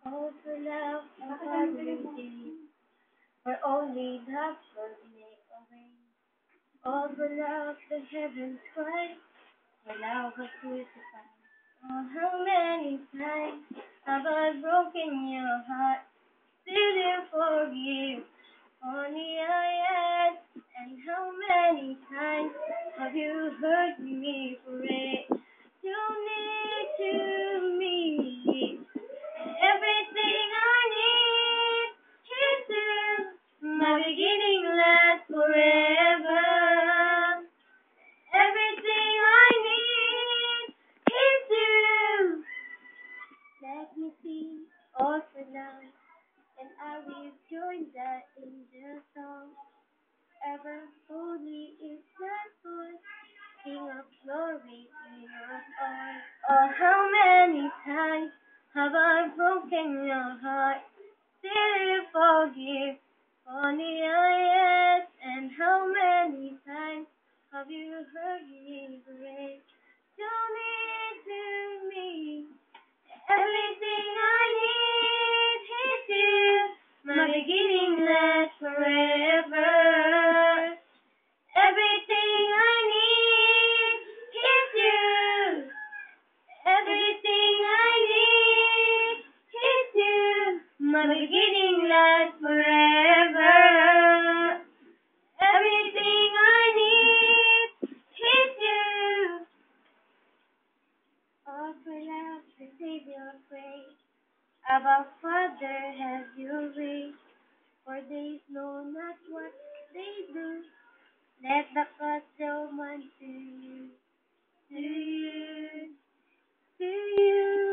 All for love and fatherly, where only the flood may away. All for love the heavens cry, where love was crucified. Oh, how many times have I broken your heart? Still you forgive, only I ask. And how many times have you hurt me for it? Donate to me everything I need. Is you, my beginning lasts forever. Everything I need is you. Let me see all for love, and I will join the angel song. Ever holy is that voice, King of glory, King of all. Oh, how many times have I broken your heart? Still you forgive, only I ask. And how many times have you heard me break? Donate to me everything I need is you. My beginning lasts forever. Everything I need is you. Everything I need is you. My beginning lasts forever. Everything I need is you. All for love, the Savior prays. Abba Father, have your way, for they know not what they do. Let the cross show man to you, to you, to you.